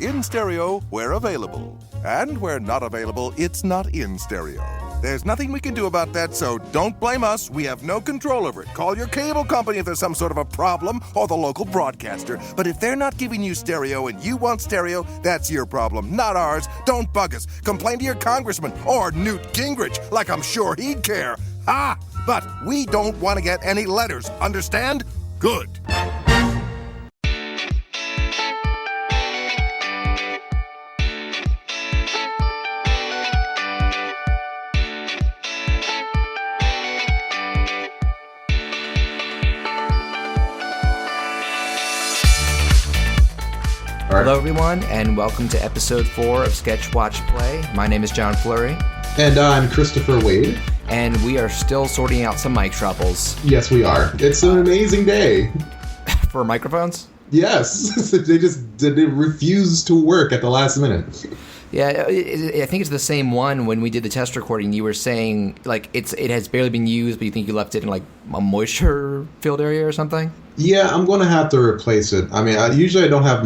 In stereo, where available. And where not available, it's not in stereo. There's nothing we can do about that, so don't blame us. We have no control over it. Call your cable company if there's some sort of a problem, or the local broadcaster. But if they're not giving you stereo and you want stereo, that's your problem, not ours. Don't bug us. Complain to your congressman or Newt Gingrich, like I'm sure he'd care. Ah! But we don't want to get any letters, understand? Good. Hello, everyone, and welcome to episode 4 of Sketch, Watch, Play. My name is John Fleury. And I'm Christopher Wade. And we are still sorting out some mic troubles. Yes, we are. It's an amazing day. For microphones? Yes. They refuse to work at the last minute. Yeah, I think it's the same one. When we did the test recording, you were saying, like, it has barely been used, but you think you left it in, like, a moisture-filled area or something? Yeah, I'm going to have to replace it. I mean, usually I don't have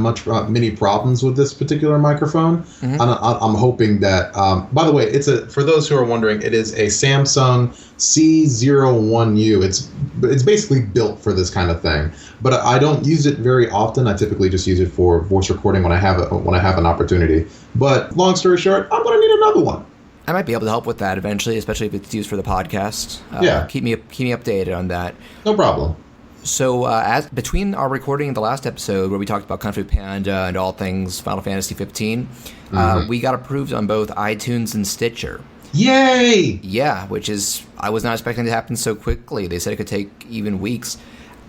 many problems with this particular microphone. Mm-hmm. I'm hoping that... by the way, for those who are wondering, it is a Samsung C01U. It's basically built for this kind of thing. But I don't use it very often. I typically just use it for voice recording when I have an opportunity. But long story short, I'm going to need another one. I might be able to help with that eventually, especially if it's used for the podcast. Yeah. Keep me updated on that. No problem. So, between our recording of the last episode, where we talked about Kung Fu Panda and all things Final Fantasy 15, we got approved on both iTunes and Stitcher. Yay! Yeah, I was not expecting to happen so quickly. They said it could take even weeks.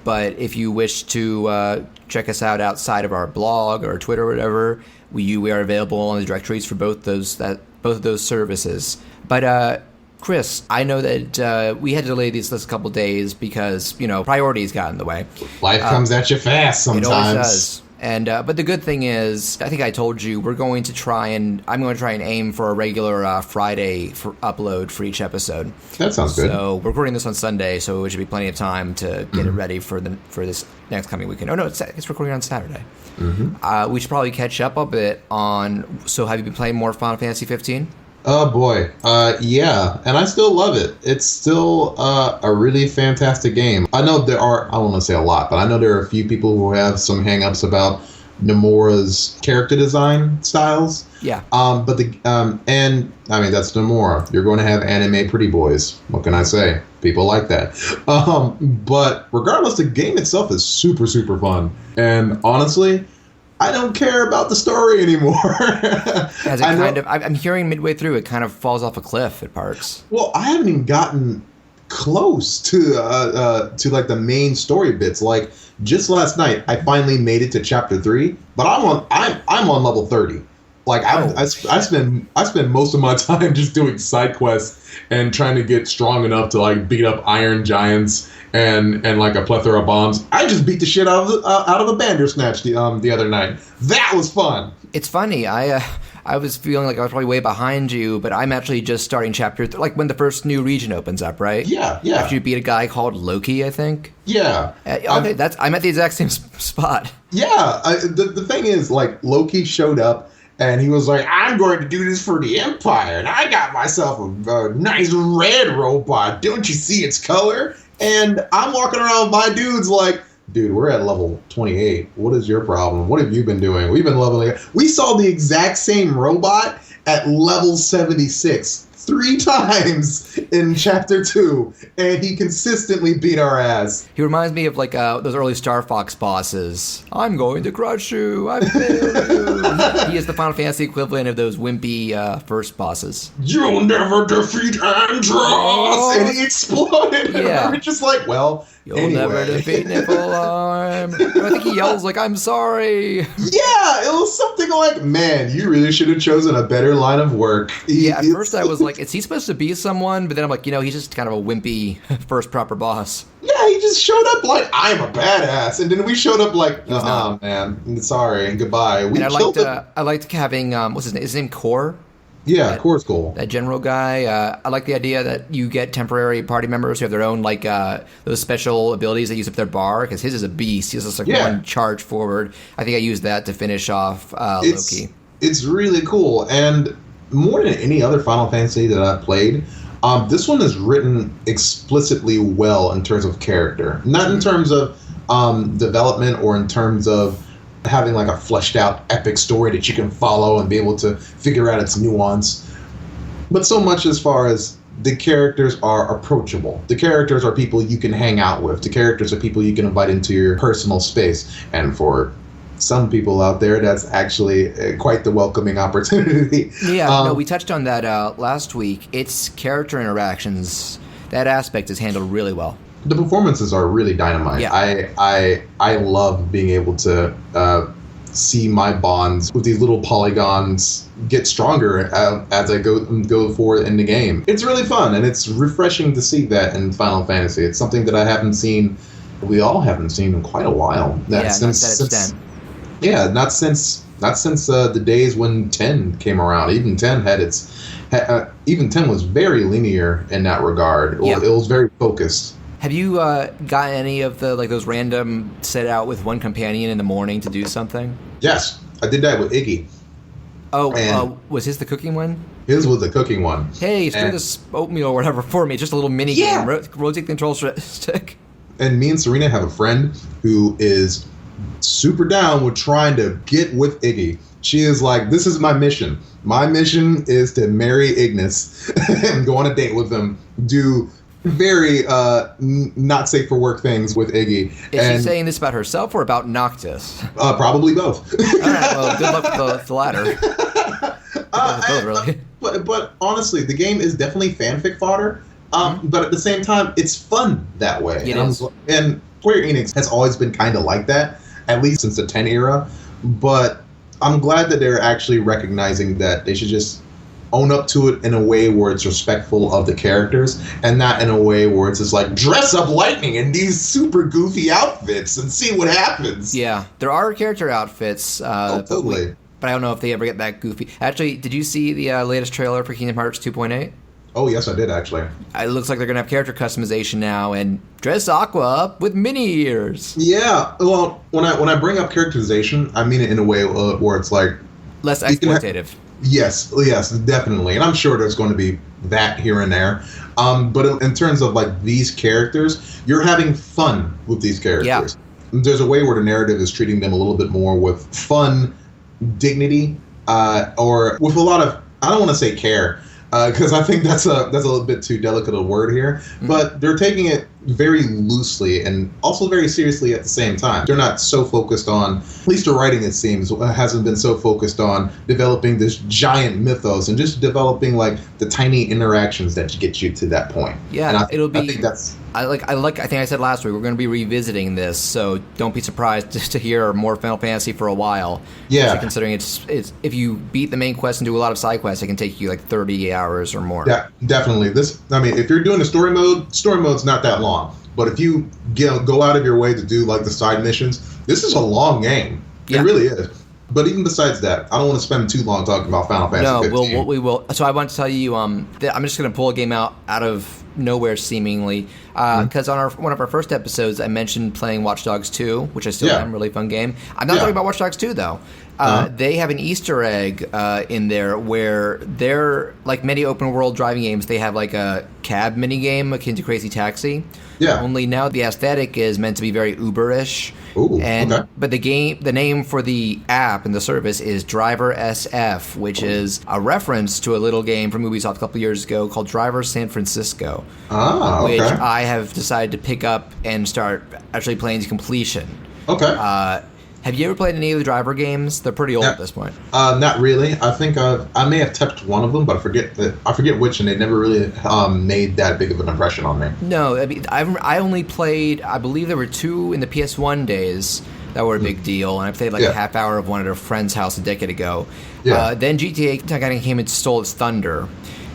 But if you wish to check us out outside of our blog or Twitter or whatever, we are available on the directories for both of those services. But Chris, I know that we had to delay this a couple days because, priorities got in the way. Life comes at you fast sometimes. It always does. And but the good thing is, I think I told you, I'm going to try and aim for a regular Friday for upload for each episode. That sounds good. So we're recording this on Sunday, so it should be plenty of time to get it ready for this next coming weekend. Oh no, it's recording on Saturday. Mm-hmm. We should probably catch up a bit on. So have you been playing more Final Fantasy 15? Oh boy, yeah, and I still love it. It's still a really fantastic game. I know I don't want to say a lot, but I know there are a few people who have some hang-ups about Nomura's character design styles. Yeah. And I mean, that's Nomura. You're going to have anime pretty boys. What can I say? People like that. But regardless, the game itself is super, super fun. And honestly, I don't care about the story anymore. I'm hearing midway through it kind of falls off a cliff at parts. Well, I haven't even gotten close to like the main story bits. Like just last night, I finally made it to chapter 3, but I'm on level 30. Like I spend most of my time just doing side quests and trying to get strong enough to like beat up iron giants and like a plethora of bombs. I just beat the shit out of the Bandersnatch the other night. That was fun. It's funny. I was feeling like I was probably way behind you, but I'm actually just starting chapter like when the first new region opens up, right? Yeah. After you beat a guy called Loki, I think. Yeah. Okay, I'm at the exact same spot. Yeah. The thing is, like, Loki showed up. And he was like, I'm going to do this for the Empire. And I got myself a nice red robot. Don't you see its color? And I'm walking around with my dudes like, dude, we're at level 28. What is your problem? What have you been doing? We've been leveling. We saw the exact same robot at level 76 3 times in chapter 2, and he consistently beat our ass. He reminds me of like those early Star Fox bosses. I'm going to crush you. I failed you. He is the Final Fantasy equivalent of those wimpy first bosses. You'll never defeat Andros! And he exploded. Yeah. And we're just like, well, You'll never defeat Niflheim. I think he yells like, I'm sorry. Yeah, it was something like, man, you really should have chosen a better line of work. At first I was like, is he supposed to be someone? But then I'm like, he's just kind of a wimpy first proper boss. Yeah, he just showed up like, I'm a badass. And then we showed up like, man, sorry, and goodbye. I liked having, what's his name? Is his name Core? Yeah, core's cool. That general guy. I like the idea that you get temporary party members who have their own, like, those special abilities they use up their bar, because his is a beast. He's just like one charge forward. I think I used that to finish off Loki. It's really cool, and more than any other Final Fantasy that I've played, this one is written explicitly well in terms of character. Not in terms of development or in terms of having like a fleshed out epic story that you can follow and be able to figure out its nuance, but so much as far as the characters are approachable. The characters are people you can hang out with. The characters are people you can invite into your personal space. And for some people out there, that's actually quite the welcoming opportunity. Yeah, we touched on that last week. It's character interactions. That aspect is handled really well. The performances are really dynamite. Yeah. I love being able to see my bonds with these little polygons get stronger as I go forward in the game. It's really fun, and it's refreshing to see that in Final Fantasy. It's something that I haven't seen, we all haven't seen in quite a while. Not since the days when 10 came around. Even 10 even 10 was very linear in that regard. It was very focused. Have you gotten any of the those random set out with one companion in the morning to do something? Yes, I did that with Iggy. Oh, was his the cooking one? His was the cooking one. Hey, screw this oatmeal or whatever for me. Just a little mini game. Rotate the control stick. And me and Serena have a friend who is super down with trying to get with Iggy. She is like, this is my mission. My mission is to marry Ignis and go on a date with him. Do very not safe for work things with Iggy. Is she saying this about herself or about Noctis? Probably both. All right, well, good luck with the latter. Both, really. But honestly, the game is definitely fanfic fodder. But at the same time, it's fun that way. And Square Enix has always been kind of like that, at least since the 10 era. But I'm glad that they're actually recognizing that they should just own up to it in a way where it's respectful of the characters, and not in a way where it's just like, dress up Lightning in these super goofy outfits and see what happens. Yeah, there are character outfits. Totally. But I don't know if they ever get that goofy. Actually, did you see the latest trailer for Kingdom Hearts 2.8? Oh, yes, I did, actually. It looks like they're going to have character customization now and dress Aqua up with mini ears. Yeah, well, when I bring up characterization, I mean it in a way where it's like... less exploitative. Yes, definitely. And I'm sure there's going to be that here and there. But in terms of like these characters, you're having fun with these characters. Yeah. There's a way where the narrative is treating them a little bit more with fun, dignity, or with a lot of, I don't want to say care, because I think that's a little bit too delicate a word here. Mm-hmm. But they're taking it very loosely and also very seriously at the same time. They're not so focused on, at least the writing, it seems, hasn't been so focused on developing this giant mythos and just developing like the tiny interactions that get you to that point. Yeah, and I think that's... I think I said last week, we're going to be revisiting this, so don't be surprised to hear more Final Fantasy for a while. Yeah. Especially considering it's if you beat the main quest and do a lot of side quests, it can take you like 30 hours or more. Yeah, definitely. If you're doing the story mode's not that long. But if you go out of your way to do like the side missions, this is a long game. Yeah. It really is. But even besides that, I don't want to spend too long talking about Final Fantasy 15. No, we will. So I want to tell you, I'm just going to pull a game out of nowhere, seemingly, because on one of our first episodes, I mentioned playing Watch Dogs 2, which I still am, really fun game. I'm not talking about Watch Dogs 2, though. They have an Easter egg in there where they're, like many open world driving games, they have like a cab mini game akin to Crazy Taxi. Yeah. Only now the aesthetic is meant to be very Uber-ish. Ooh, But the name for the app and the service is Driver SF, which is a reference to a little game from Ubisoft a couple years ago called Driver San Francisco. Which I have decided to pick up and start actually playing to completion. Okay. Have you ever played any of the Driver games? They're pretty old at this point. Not really. I think I may have touched one of them, but I forget which, and they never really made that big of an impression on me. No, I mean, I only played, I believe there were 2 in the PS1 days that were a big deal, and I played like a half hour of one at a friend's house a decade ago. Yeah. Then GTA kind of came and stole its thunder.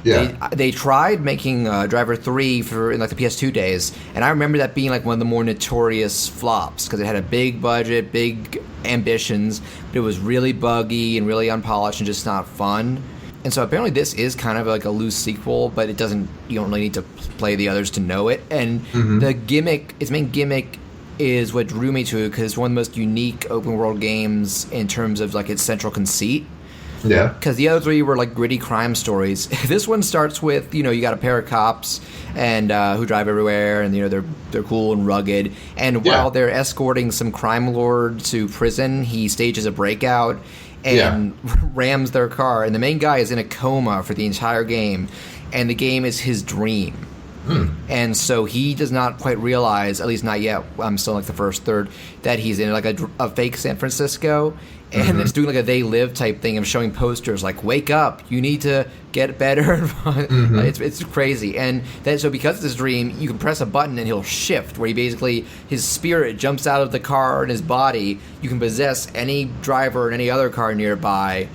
Yeah. They tried making Driver 3 in like the PS2 days, and I remember that being like one of the more notorious flops because it had a big budget, big ambitions, but it was really buggy and really unpolished and just not fun. And so apparently this is kind of like a loose sequel, but you don't really need to play the others to know it. And its main gimmick is what drew me to it, because it's one of the most unique open world games in terms of like its central conceit. Yeah. Because the other three were like gritty crime stories. This one starts with, you got a pair of cops and who drive everywhere, and they're cool and rugged. And while they're escorting some crime lord to prison, he stages a breakout and rams their car. And the main guy is in a coma for the entire game, and the game is his dream. And so he does not quite realize, at least not yet, I'm still in like the first third, that he's in like a fake San Francisco, and it's doing like a They Live type thing of showing posters like, wake up, you need to get better. It's crazy. And then, so because of this dream, you can press a button and he'll shift, where his spirit jumps out of the car and his body. You can possess any driver in any other car nearby,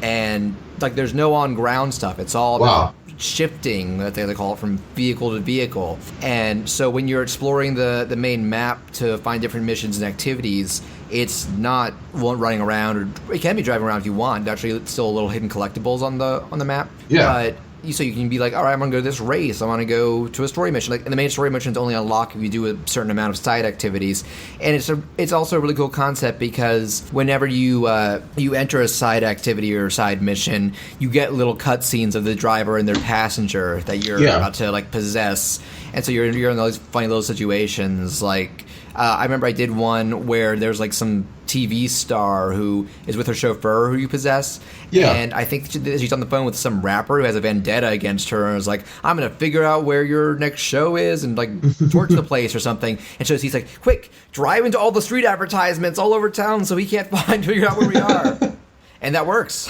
and like there's no on ground stuff. It's all about shifting, that they call it, from vehicle to vehicle. And so when you're exploring the main map to find different missions and activities, it's not running around, or it can be driving around if you want. Actually, it's still a little hidden collectibles on the map. But so you can be like, all right, I'm going to go to this race. I want to go to a story mission. Like, and the main story missions only unlock if you do a certain amount of side activities. And it's also a really cool concept, because whenever you enter a side activity or side mission, you get little cutscenes of the driver and their passenger that you're about to like possess. And so you're in those funny little situations. Like, I remember I did one where there's like some TV star who is with her chauffeur who you possess. Yeah. And I think she's on the phone with some rapper who has a vendetta against her, and is like, I'm going to figure out where your next show is and like torch the place or something. And so he's like, quick, drive into all the street advertisements all over town so he can't figure out where we are. And that works.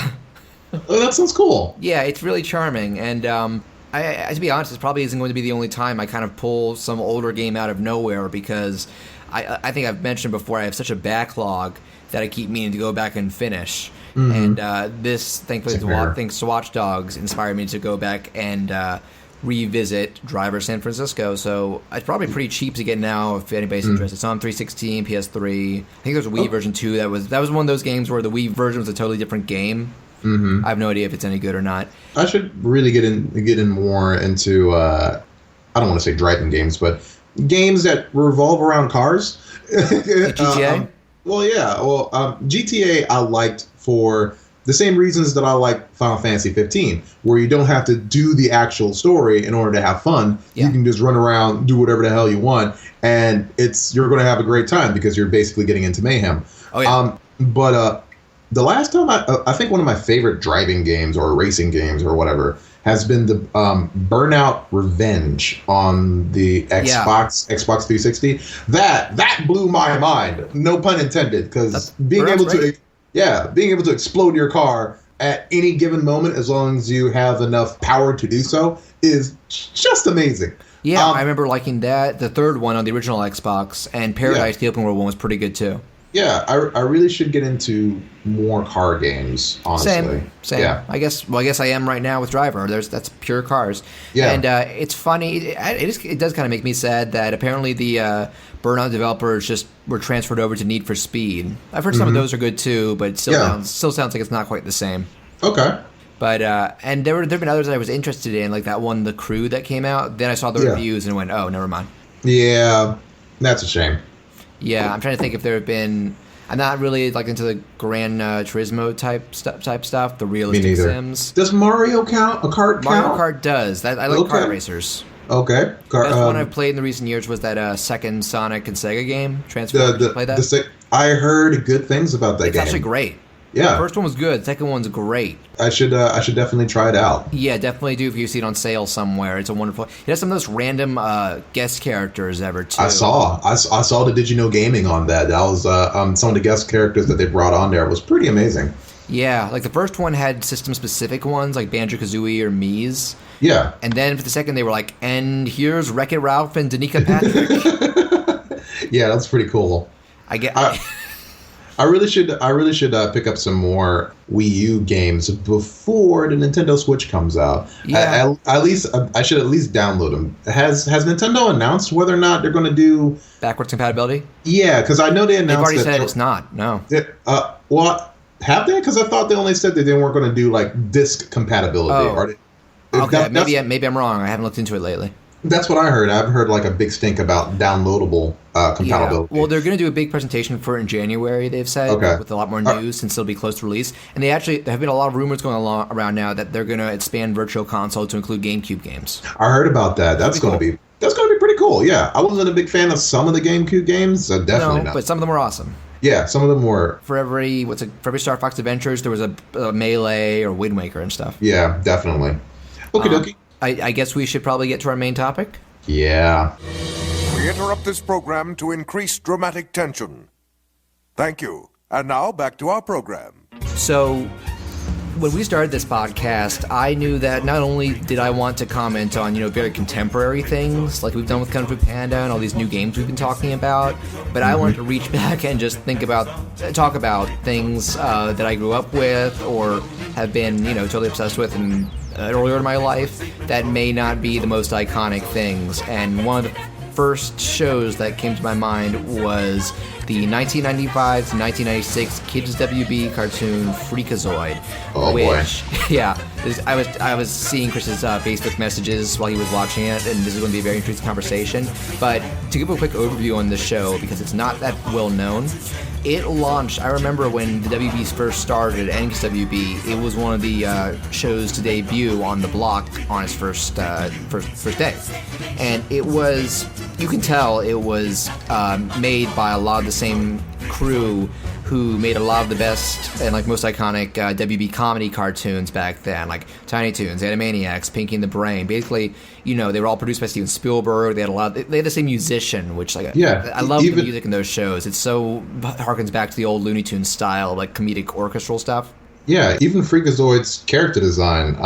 Oh, that sounds cool. Yeah, it's really charming. And I to be honest, this probably isn't going to be the only time I kind of pull some older game out of nowhere, because I think I've mentioned before, I have such a backlog that I keep meaning to go back and finish. And this, thankfully, thanks to Watch Dogs, inspired me to go back and revisit Driver San Francisco. So it's probably pretty cheap to get now if anybody's interested. It's on 360 and PS3. I think there's a Wii version too. That was one of those games where the Wii version was a totally different game. I have no idea if it's any good or not. I should really get in more into I don't want to say driving games, but games that revolve around cars. GTA? GTA I liked for the same reasons that I like Final Fantasy 15, where you don't have to do the actual story in order to have fun. You can just run around, do whatever the hell you want, and you're going to have a great time because you're basically getting into mayhem. But the last time I think one of my favorite driving games or racing games or whatever has been the Burnout Revenge on the Xbox 360. That blew my mind. No pun intended, because being able to explode your car at any given moment, as long as you have enough power to do so, is just amazing. Yeah, I remember liking that. The third one on the original Xbox, and Paradise, the open world one, was pretty good too. Yeah, I really should get into more car games, honestly. Same. Yeah. I guess I am right now with Driver. That's pure cars. Yeah. And it's funny. It does kind of make me sad that apparently the Burnout developers were transferred over to Need for Speed. I've heard some of those are good too, but it still sounds like it's not quite the same. Okay. But and there have been others that I was interested in, like that one, The Crew, that came out. Then I saw the reviews and went, oh, never mind. Yeah, that's a shame. Yeah, I'm trying to think if there have been. I'm not really like into the Gran Turismo type stuff, the realistic sims. Does Mario Kart count? Mario Kart does. I like kart racers. Okay. That's one I've played in the recent years was that second Sonic and Sega game, Transformers. Did you play that? I heard good things about that game. It's actually great. Yeah. The first one was good. The second one's great. I should definitely try it out. Yeah, definitely do if you see it on sale somewhere. It's a wonderful. It has some of those random guest characters ever too. I saw the Did You Know Gaming on that. That was some of the guest characters that they brought on there. It was pretty amazing. Yeah, like the first one had system-specific ones like Banjo-Kazooie or Mies. Yeah. And then for the second they were like, and here's Wreck-It Ralph and Danica Patrick. Yeah, that's pretty cool. I really should pick up some more Wii U games before the Nintendo Switch comes out. Yeah. I should at least download them. Has Nintendo announced whether or not they're going to do backwards compatibility? Yeah, because I know they announced. They've already said it's not. No. Have they? Because I thought they only said that they weren't going to do like disc compatibility. Okay, maybe I'm wrong. I haven't looked into it lately. That's what I heard. I've heard like a big stink about downloadable compatibility. Yeah. Well, they're going to do a big presentation for it in January, they've said, with a lot more news since it'll be close to release. And there have been a lot of rumors going around now that they're going to expand Virtual Console to include GameCube games. I heard about that. That's going to be pretty cool. Yeah, I wasn't a big fan of some of the GameCube games. Definitely not. But some of them were awesome. Yeah, some of them were. For every Star Fox Adventures, there was a Melee or Wind Waker and stuff. Yeah, definitely. Okie dokie. I guess we should probably get to our main topic. Yeah. We interrupt this program to increase dramatic tension. Thank you. And now back to our program. So, when we started this podcast, I knew that not only did I want to comment on, very contemporary things, like we've done with Kung Fu Panda and all these new games we've been talking about, but I wanted to reach back and just talk about things that I grew up with or have been, totally obsessed with and earlier in my life that may not be the most iconic things. And one of the first shows that came to my mind was the 1995 to 1996 Kids WB cartoon Freakazoid. Oh boy. Yeah, I was seeing Chris's Facebook messages while he was watching it, and this is going to be a very interesting conversation. But to give a quick overview on the show, because it's not that well known, it launched, I remember when the WBs first started, Kids WB, it was one of the shows to debut on the block on its first day. And it was, you can tell it was made by a lot of the same crew who made a lot of the best and most iconic WB comedy cartoons back then, like Tiny Toons, Animaniacs, Pinky and the Brain. Basically, they were all produced by Steven Spielberg. They had the same musician, which I love the music in those shows. It so harkens back to the old Looney Tunes style, like comedic orchestral stuff. Yeah, even Freakazoid's character design,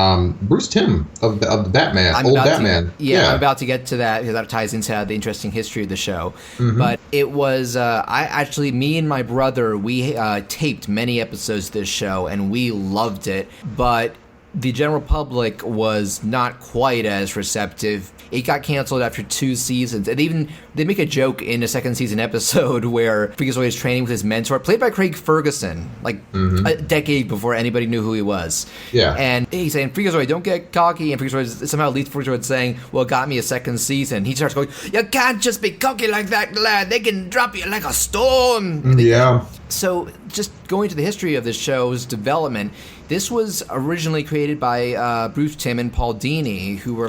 Bruce Timm of the Batman, Batman. I'm about to get to that because that ties into the interesting history of the show. Mm-hmm. But it was, me and my brother, we taped many episodes of this show and we loved it. But the general public was not quite as receptive. It got canceled after 2 seasons. And they make a joke in a second season episode where Freakazoid is training with his mentor, played by Craig Ferguson, a decade before anybody knew who he was. Yeah. And he's saying, Freakazoid, don't get cocky. And Freakazoid somehow leads Freakazoid saying, well, it got me a second season. He starts going, you can't just be cocky like that, lad. They can drop you like a stone. Yeah. So just going to the history of this show's development, this was originally created by Bruce Timm and Paul Dini, who were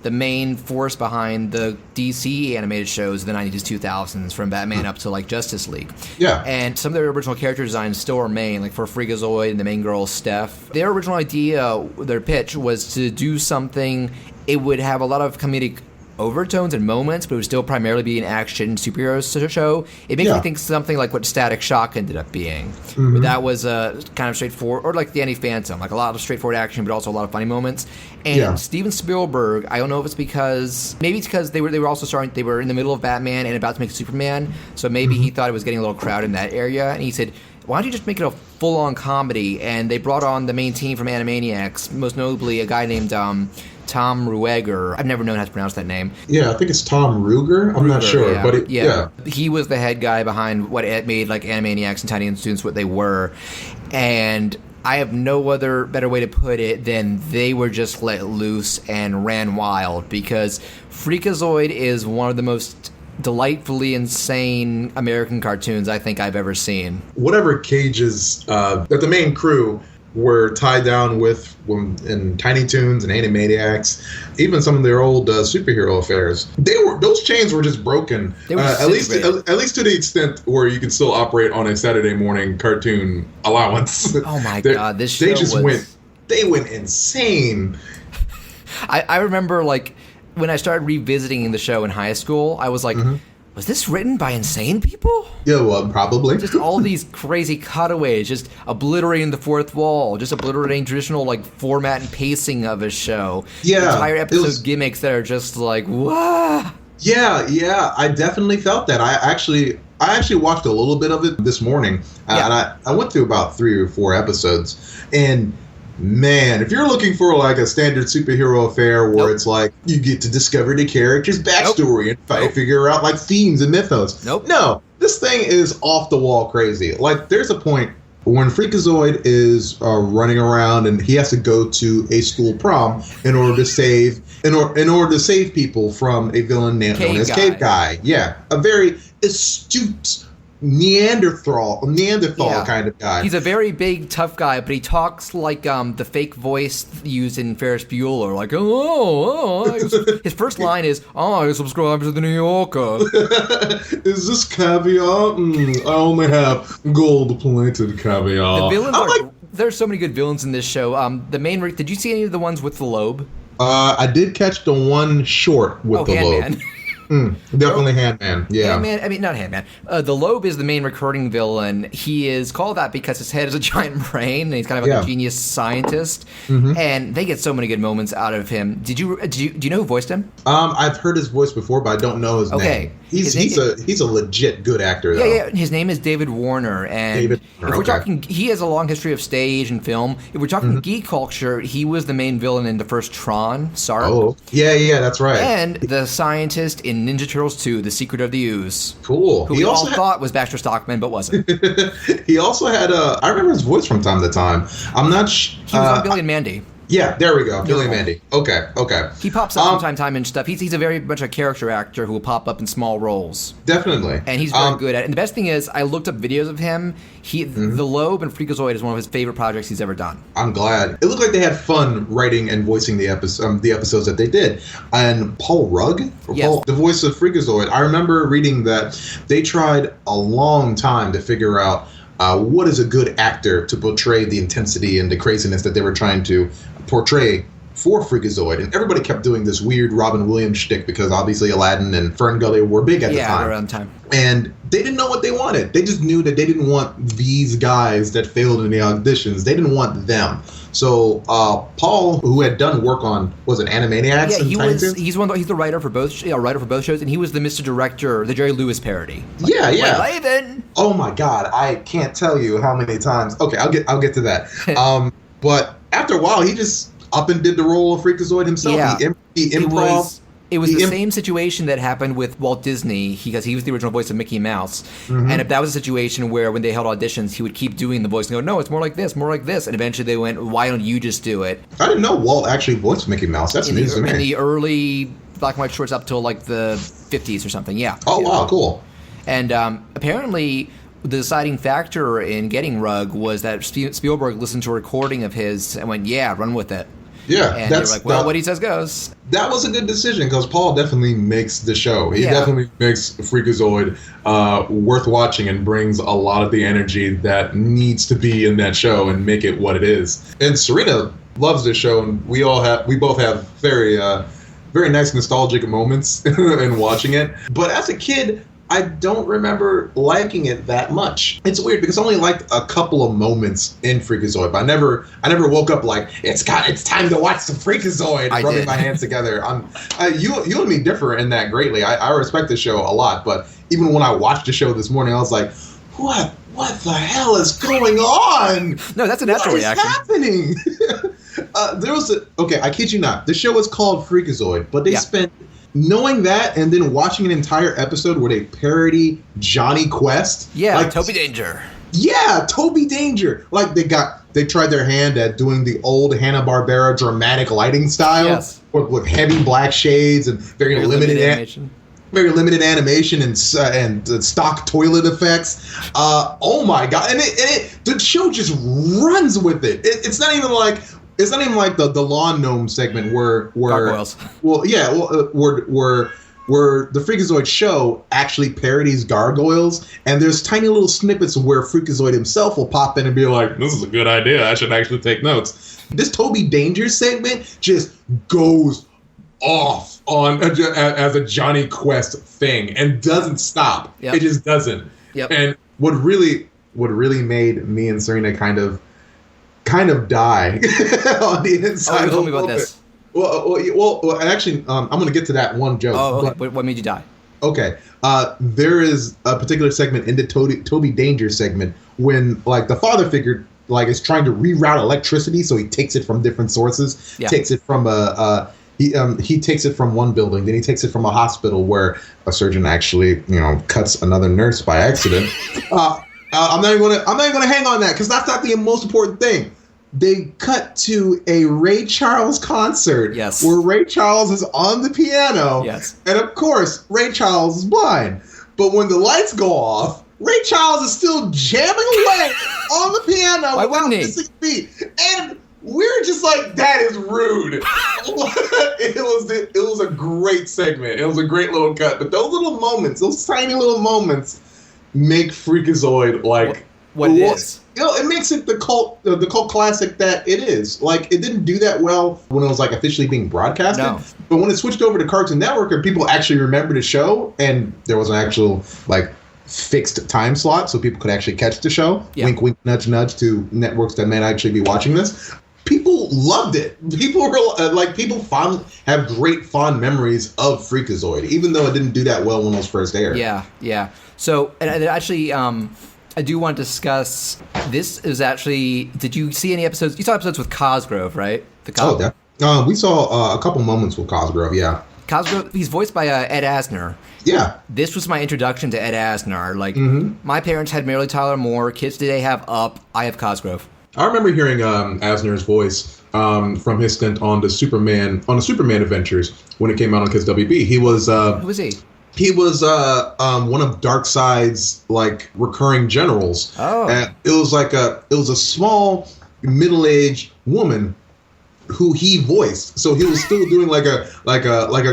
the main force behind the DC animated shows in the 90s, 2000s, from Batman up to Justice League. Yeah. And some of their original character designs still remain, for Freakazoid and the main girl, Steph. Their original idea, their pitch, was to do something, it would have a lot of comedic overtones and moments, but it would still primarily be an action superhero show. It makes me think something like what Static Shock ended up being. Mm-hmm. Where that was kind of straightforward, or like the Danny Phantom, a lot of straightforward action, but also a lot of funny moments. And Steven Spielberg, I don't know if it's because they were also they were in the middle of Batman and about to make Superman, so maybe he thought it was getting a little crowded in that area, and he said, why don't you just make it a full-on comedy? And they brought on the main team from Animaniacs, most notably a guy named Tom Ruegger. I've never known how to pronounce that name. Yeah, I think it's Tom Ruger. I'm not sure, but he was the head guy behind what made Animaniacs and Tiny Toons what they were, and I have no other better way to put it than they were just let loose and ran wild, because Freakazoid is one of the most delightfully insane American cartoons I think I've ever seen. Whatever cages that the main crew were tied down with in Tiny Toons and Animaniacs, even some of their old superhero affairs, those chains were just broken. At least to the extent where you can still operate on a Saturday morning cartoon allowance. Oh my God, this show went insane. I remember when I started revisiting the show in high school, I was like, was this written by insane people? Yeah, well, probably. Just all these crazy cutaways, just obliterating the fourth wall, just obliterating traditional format and pacing of a show. Yeah. Entire episode gimmicks that are just wah. Yeah, I definitely felt that. I actually watched a little bit of it this morning, and I went through about 3 or 4 episodes, and man, if you're looking for a standard superhero affair where it's you get to discover the character's backstory and figure out themes and mythos. No, this thing is off the wall crazy. There's a point when Freakazoid is running around and he has to go to a school prom in order to save people from a villain known as Cave Guy. Yeah, a very astute Neanderthal kind of guy. He's a very big, tough guy, but he talks like the fake voice used in Ferris Bueller. Like, his first line is, I subscribe to the New Yorker. Is this caviar? I only have gold-plated caviar. The villains there's so many good villains in this show. Did you see any of the ones with the lobe? I did catch the one short with the lobe. Definitely Handman. Yeah. Handman. I mean, not Handman. The Lobe is the main recurring villain. He is called that because his head is a giant brain, and he's kind of like a genius scientist. And they get so many good moments out of him. Do you know who voiced him? I've heard his voice before, but I don't know his name. He's a legit good actor, though. Yeah. His name is David Warner, and if we're talking, he has a long history of stage and film. If we're talking geek culture, he was the main villain in the first Tron, Sark. Oh, yeah, that's right. And the scientist in Ninja Turtles 2, The Secret of the Ooze. Cool. Who we all thought was Baxter Stockman, but wasn't. He also had I remember his voice from time to time. I'm not he was on Billy and Mandy. Yeah, there we go. Billy and Mandy. Okay. He pops up from time and stuff. He's a very much a character actor who will pop up in small roles. Definitely. And he's very good at it. And the best thing is, I looked up videos of him. The Lobe and Freakazoid is one of his favorite projects he's ever done. I'm glad. It looked like they had fun writing and voicing the episodes that they did. And Paul Rugg, the voice of Freakazoid, I remember reading that they tried a long time to figure out what is a good actor to portray the intensity and the craziness that they were trying to portray for Freakazoid, and everybody kept doing this weird Robin Williams shtick because obviously Aladdin and Ferngully were big at the time. Yeah, around the time. And they didn't know what they wanted. They just knew that they didn't want these guys that failed in the auditions. They didn't want them. So Paul, who had done work on, was it Animaniacs? Yeah, he's the writer for both shows, and he was the Mr. Director, the Jerry Lewis parody. Yeah. Raven. Oh my God, I can't tell you how many times. Okay, I'll get to that. But after a while, he just up and did the role of Freakazoid himself. Yeah. He improv. It was the same situation that happened with Walt Disney, because he was the original voice of Mickey Mouse. And if that was a situation where when they held auditions, he would keep doing the voice and go, no, it's more like this. And eventually they went, why don't you just do it? I didn't know Walt actually voiced Mickey Mouse. That's news to me. In the early black and white shorts up till like the 50s or something, yeah. Oh, wow, cool. And apparently the deciding factor in getting Rugg was that Spielberg listened to a recording of his and went, yeah, run with it. Yeah, and they're like, well, what he says goes. That was a good decision because Paul definitely makes the show. He definitely makes Freakazoid worth watching and brings a lot of the energy that needs to be in that show and make it what it is. And Serena loves this show, and we both have very very nice nostalgic moments in watching it. But as a kid, I don't remember liking it that much. It's weird because I only liked a couple of moments in Freakazoid, but I never woke up like it's time to watch some Freakazoid, rubbing my hands together. You and me differ in that greatly. I respect the show a lot, but even when I watched the show this morning, I was like, what the hell is going on? No, that's a natural reaction. What is happening? I kid you not. The show was called Freakazoid, but they spent knowing that and then watching an entire episode where they parody Johnny Quest. Yeah, like Toby Danger. Yeah, Toby Danger. Like they tried their hand at doing the old Hanna-Barbera dramatic lighting style with heavy black shades and very limited animation. Very limited animation and stock toilet effects. Oh my God! And the show just runs with it. It's not even like the lawn gnome segment where gargoyles. Where the Freakazoid show actually parodies gargoyles, and there's tiny little snippets where Freakazoid himself will pop in and be like, "This is a good idea. I should actually take notes." This Toby Danger segment just goes off on as a Johnny Quest thing and doesn't stop. Yep. It just doesn't. Yep. And what really made me and Serena kind of die on the inside. Oh, you told me about this. Well, actually, I'm going to get to that one joke. Oh, okay. What made you die? Okay. There is a particular segment in the Toby Danger segment when, like, the father figure, like, is trying to reroute electricity, so he takes it from different sources. Yeah. Takes it from he takes it from one building, then he takes it from a hospital where a surgeon actually, cuts another nurse by accident. I'm not even gonna hang on that because that's not the most important thing. They cut to a Ray Charles concert, yes, where Ray Charles is on the piano, yes, and of course Ray Charles is blind. But when the lights go off, Ray Charles is still jamming away on the piano without missing a beat, and we're just like, that is rude. It was a great segment. It was a great little cut, but those little moments, those tiny little moments, make Freakazoid like what it is. It makes it the cult classic that it is. Like, it didn't do that well when it was like officially being broadcasted. No. But when it switched over to Cartoon Network and people actually remembered the show, and there was an actual like fixed time slot so people could actually catch the show. Yeah. Wink, wink, nudge, nudge to networks that may actually be watching this. People loved it. People were have great fond memories of Freakazoid, even though it didn't do that well when it was first aired. Yeah, yeah. So, and actually, I do want to discuss. This is actually. Did you see any episodes? You saw episodes with Cosgrove, right? We saw a couple moments with Cosgrove. Yeah. Cosgrove. He's voiced by Ed Asner. Yeah. This was my introduction to Ed Asner. Like, my parents had Mary Tyler Moore. Kids today have Up. I have Cosgrove. I remember hearing Asner's voice from his stint on the Superman adventures when it came out on Kids WB. He was who was he? He was one of Darkseid's like recurring generals. Oh, it was a small middle-aged woman who he voiced. So he was still doing like a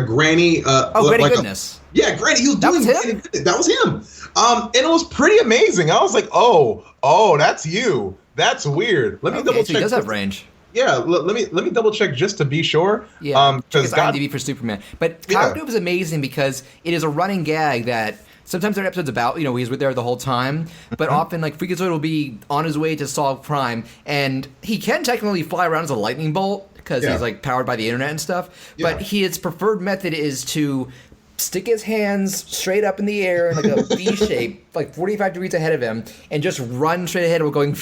granny. Granny Goodness. Granny. He was doing him. That was him. And it was pretty amazing. I was like, oh, that's you. That's weird. Let me double check. He does have range. Yeah, let me double check just to be sure. Yeah, check his IMDb for Superman. But Cosgrove is amazing because it is a running gag that sometimes there are episodes about, he's there the whole time, but often like Freakazoid will be on his way to solve crime, and he can technically fly around as a lightning bolt because he's like powered by the internet and stuff. But his preferred method is to stick his hands straight up in the air in like a V shape, like 45 degrees ahead of him, and just run straight ahead while going to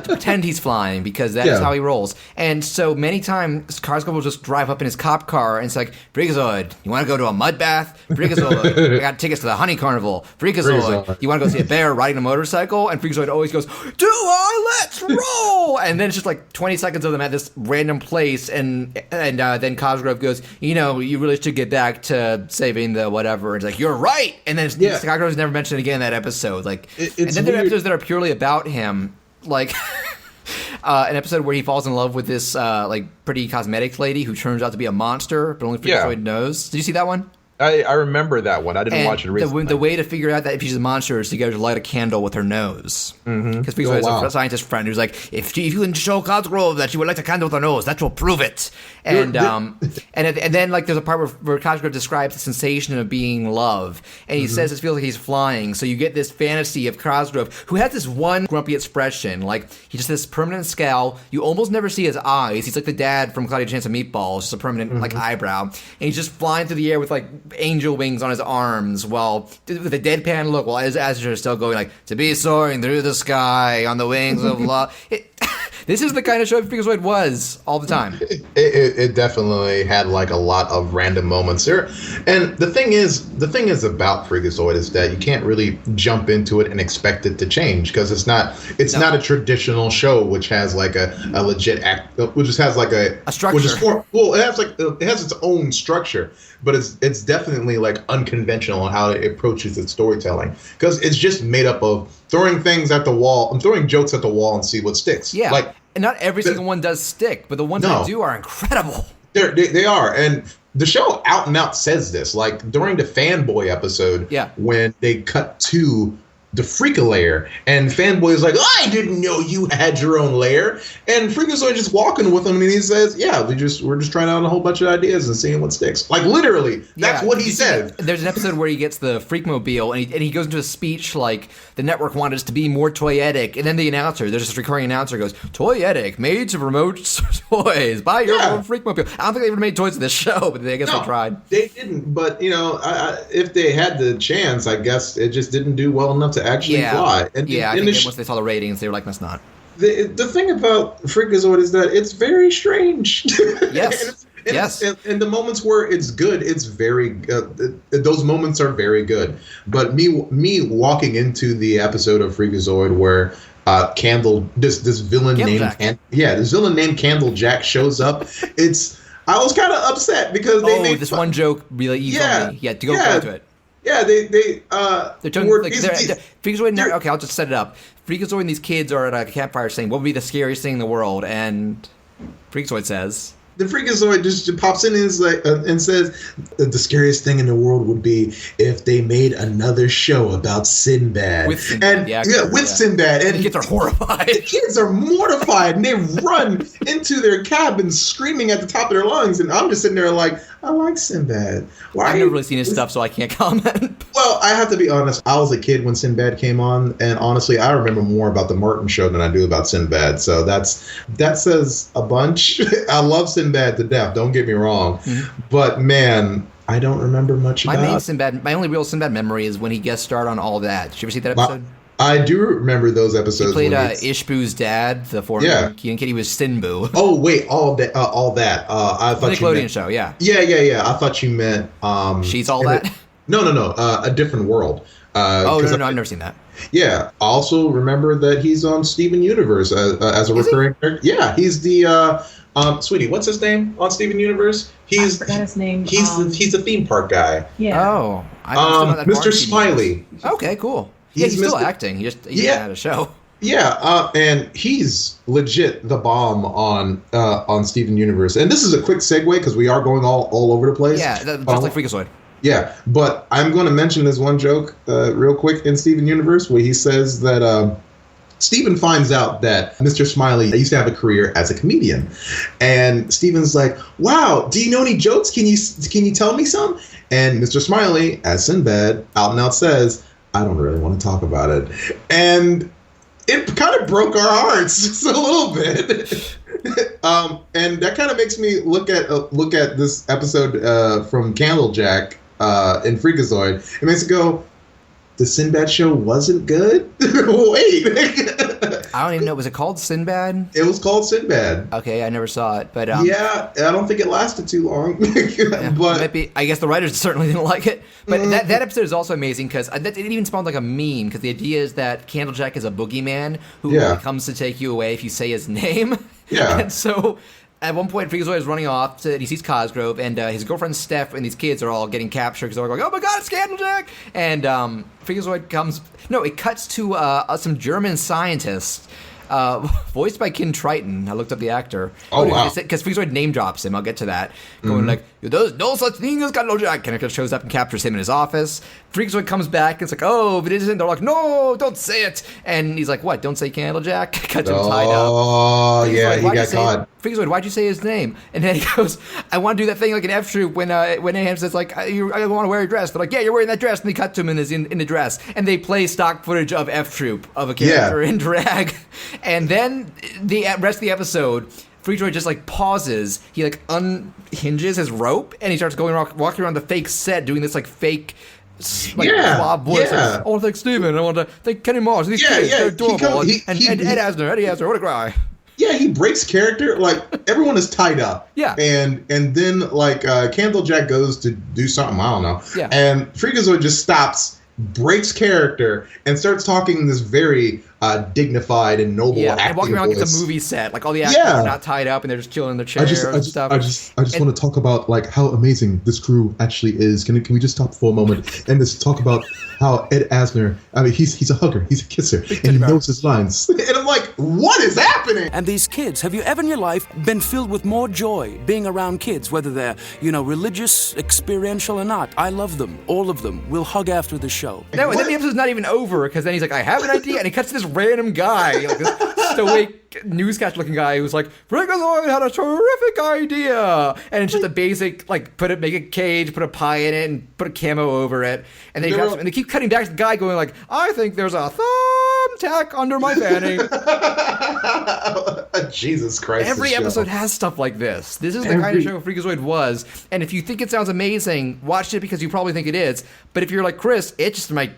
pretend he's flying, because that is how he rolls. And so many times, Cosgrove will just drive up in his cop car and it's like, Freakazoid, you want to go to a mud bath? Freakazoid, I got tickets to the Honey Carnival. Freakazoid, you want to go see a bear riding a motorcycle? And Freakazoid always goes, do I? Let's roll! And then it's just like 20 seconds of them at this random place, and then Cosgrove goes, you really should get back to saving the whatever. And it's like, you're right. And then Cosgrove's never mentioned again in that episode. Like, and then there are episodes that are purely about him, like an episode where he falls in love with this pretty cosmetics lady who turns out to be a monster, but only Freakazoid knows. Did you see that one? I remember that one. I didn't watch it recently. The way to figure out that if she's a monster is to get her to light a candle with her nose. Because Freakazoid has a scientist friend who's like, if you can show Cosgrove that she would light a candle with her nose, that will prove it. And then like there's a part where Cosgrove describes the sensation of being love, and he says it feels like he's flying. So you get this fantasy of Cosgrove, who has this one grumpy expression, like he just has this permanent scowl. You almost never see his eyes. He's like the dad from Cloudy Chance of Meatballs, just a permanent like eyebrow, and he's just flying through the air with like angel wings on his arms, while with a deadpan look, while Asher is still going like, to be soaring through the sky on the wings of love. This is the kind of show Freakazoid was all the time. It definitely had like a lot of random moments there. And the thing is about Freakazoid is that you can't really jump into it and expect it to change, because it's not a traditional show which has like a legit act, which just has like a structure. Which is it has its own structure, but it's definitely like unconventional in how it approaches its storytelling, because it's just made up of throwing things at the wall. I'm throwing jokes at the wall and see what sticks. Yeah, like, and not every single one does stick, but the ones that do are incredible. They are, and the show out and out says this. Like during the Fanboy episode, when they cut to the Freaka-lair, and Fanboy is like, I didn't know you had your own lair, and Freakazoid just walking with him, and he says, we're just trying out a whole bunch of ideas and seeing what sticks. Like literally, that's what he said. There's an episode where he gets the Freakmobile, and he goes into a speech like, the network wanted us to be more toyetic, and then the announcer, there's this recurring announcer goes, toyetic, made to promote toys, buy your own Freakmobile. I don't think they ever made toys of this show, but I guess they tried. They didn't, but if they had the chance, I guess it just didn't do well enough to actually fly. And I think once they saw the ratings, they were like, that's not. The thing about Freakazoid is that it's very strange. Yes. Yes. And the moments where it's good, it's very those moments are very good. But me walking into the episode of Freakazoid where this villain this villain named Candle Jack shows up, I was kind of upset because they made this one joke really easy on me. Yeah, to go into it. Yeah, they're talking, Freakazoid. Okay, I'll just set it up. Freakazoid and these kids are at a campfire saying, "What would be the scariest thing in the world?" And Freakazoid says, the Freakazoid just pops in and is like, and says, the scariest thing in the world would be if they made another show about Sinbad. With Sinbad, Sinbad. And the kids are horrified. The kids are mortified, and they run into their cabin screaming at the top of their lungs. And I'm just sitting there like, I like Sinbad. I've never really seen his stuff, so I can't comment. Well, I have to be honest. I was a kid when Sinbad came on, and honestly, I remember more about the Martin Show than I do about Sinbad. So that says a bunch. I love Sinbad to death. Don't get me wrong, but man, I don't remember much about. My only real Sinbad memory is when he guest starred on All That. Did you ever see that episode? I do remember those episodes. He played Ishbu's dad, the former Keenan kid. He was Sinbu. Oh wait, all that. I thought Nickelodeon show. Yeah. I thought you meant. She's All That. No. A Different World. No, I've never seen that. Yeah. I also remember that he's on Steven Universe as a recurring character. Yeah, he's the. Sweetie, what's his name on Steven Universe? I forgot his name. He's the theme park guy. Yeah. Oh. Mr. Smiley. Okay, cool. He's still acting. He had a show. Yeah, and he's legit the bomb on Steven Universe. And this is a quick segue because we are going all over the place. Yeah, just like Freakazoid. Yeah, but I'm going to mention this one joke real quick in Steven Universe where he says that Steven finds out that Mr. Smiley used to have a career as a comedian. And Steven's like, wow, do you know any jokes? Can you tell me some? And Mr. Smiley, as Sinbad, out and out says, I don't really want to talk about it. And it kind of broke our hearts just a little bit. And that kind of makes me look at this episode from Candlejack in Freakazoid. It makes it go, the Sinbad show wasn't good? Wait. I don't even know. Was it called Sinbad? It was called Sinbad. Okay, I never saw it, but yeah, I don't think it lasted too long. But maybe, I guess the writers certainly didn't like it. But that episode is also amazing because it even spawned like a meme. Because the idea is that Candlejack is a boogeyman who comes to take you away if you say his name. Yeah. And so at one point, Freakazoid is running off. He sees Cosgrove, and his girlfriend Steph and these kids are all getting captured because they're going, "Oh my God, it's Candlejack!" And Freakazoid comes. No, it cuts to some German scientists. Voiced by Ken Triton. I looked up the actor. Oh, wow. Because Freakazoid name drops him. I'll get to that. Going like, there's no such thing as Candlejack. And it shows up and captures him in his office. Freakazoid comes back. And it's like, oh, but it isn't. They're like, no, don't say it. And he's like, what? Don't say Candlejack? Cut him tied up. Oh, yeah, he got caught. Freakazoid, why'd you say his name? And then he goes, I want to do that thing like an F Troop when Aham says, like, I want to wear a dress. They're like, yeah, you're wearing that dress. And they cut to him in the dress. And they play stock footage of F Troop, of a character in drag. And then the rest of the episode, Freakazoid just like pauses. He like unhinges his rope and he starts walking around the fake set doing this like fake suave voice. Yeah. Like, I want to thank Steven. I want to thank Kenny Moss. These kids, they're adorable. And Eddie Asner, what a guy. Yeah, he breaks character. Like, everyone is tied up. Yeah. And then, like, Candlejack goes to do something, I don't know. Yeah. And Freakazoid just stops, breaks character, and starts talking in this very dignified and noble acting and walking around like it's a movie set. Like, all the actors are not tied up, and they're just chilling in their chairs and stuff. I just want to talk about, like, how amazing this crew actually is. Can we just stop for a moment and just talk about how Ed Asner, I mean, he's a hugger, he's a kisser, and he knows his lines. And I'm like, what is happening? And these kids, have you ever in your life been filled with more joy being around kids, whether they're, religious, experiential or not? I love them, all of them. We'll hug after the show. No, and then the episode's not even over, because then he's like, I have an idea, and he cuts to this random guy, like this stoic newscast-looking guy who's like, Freakazoid had a terrific idea, and it's just a basic, like, make a cage, put a pie in it, and put a camo over it, and they keep cutting back to the guy going like, I think there's a thumbtack under my fanny. Jesus Christ. Every episode has stuff like this. This is the kind of show Freakazoid was, and if you think it sounds amazing, watch it because you probably think it is, but if you're like Chris, it just might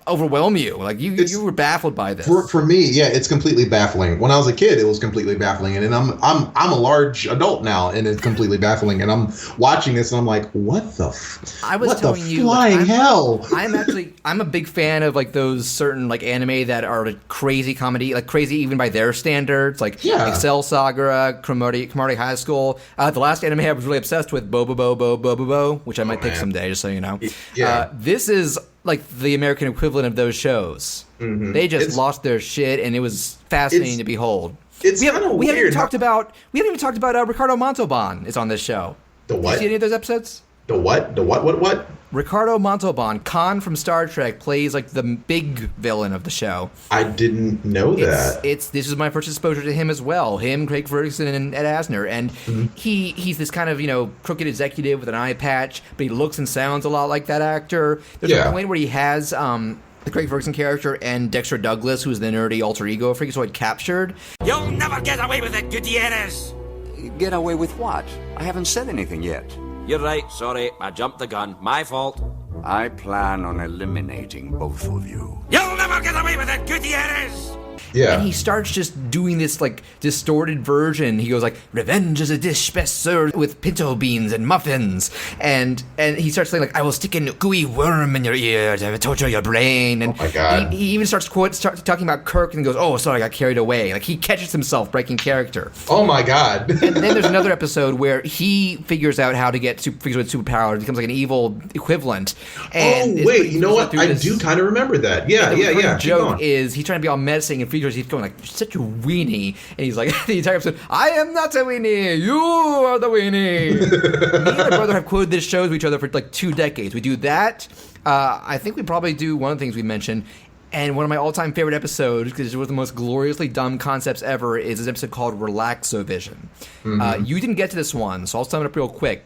overwhelm you? Like you were baffled by this. For me, yeah, it's completely baffling. When I was a kid, it was completely baffling, and I'm a large adult now, and it's completely baffling. And I'm watching this, and I'm like, what the flying hell? I'm a big fan of like those certain like anime that are like crazy comedy, like crazy even by their standards, like Excel Saga, Cromartie High School. The last anime I was really obsessed with, Bo, which I might pick someday, just so you know. Yeah. This is like the American equivalent of those shows. Mm-hmm. They just lost their shit, and it was fascinating to behold. It's kind of weird. We haven't even talked about Ricardo Montalban is on this show. The what? Did you see any of those episodes? The what? The what? Ricardo Montalban, Khan from Star Trek, plays like the big villain of the show. I didn't know that. This is my first exposure to him as well. Him, Craig Ferguson, and Ed Asner. And he's this kind of, crooked executive with an eye patch, but he looks and sounds a lot like that actor. There's a point where he has the Craig Ferguson character and Dexter Douglas, who's the nerdy alter ego of Freakazoid, captured. You'll never get away with it, Gutierrez! Get away with what? I haven't said anything yet. You're right, sorry, I jumped the gun. My fault. I plan on eliminating both of you. You'll never get away with it, Gutierrez! Yeah. And he starts just doing this like distorted version. He goes like, "Revenge is a dish best served with pinto beans and muffins," and he starts saying like, "I will stick a gooey worm in your ear to torture your brain." And oh my God. He even starts talking about Kirk and goes, "Oh, sorry, I got carried away." Like he catches himself breaking character. Oh my God. And then there's another episode where he figures out how to get Freakazoid superpowers, becomes like an evil equivalent. And you know what? I do kind of remember that. Yeah. The joke is he's trying to be all menacing, and Freakazoid he's going like, "You're such a weenie," and he's like the entire episode, "I am not a weenie, you are the weenie." Me and my brother have quoted this show to each other for like 2 decades. We do that. I think we probably do one of the things we mentioned. And one of my all-time favorite episodes, because it's one of the most gloriously dumb concepts ever, is this episode called Relaxovision. You didn't get to this one, so I'll sum it up real quick.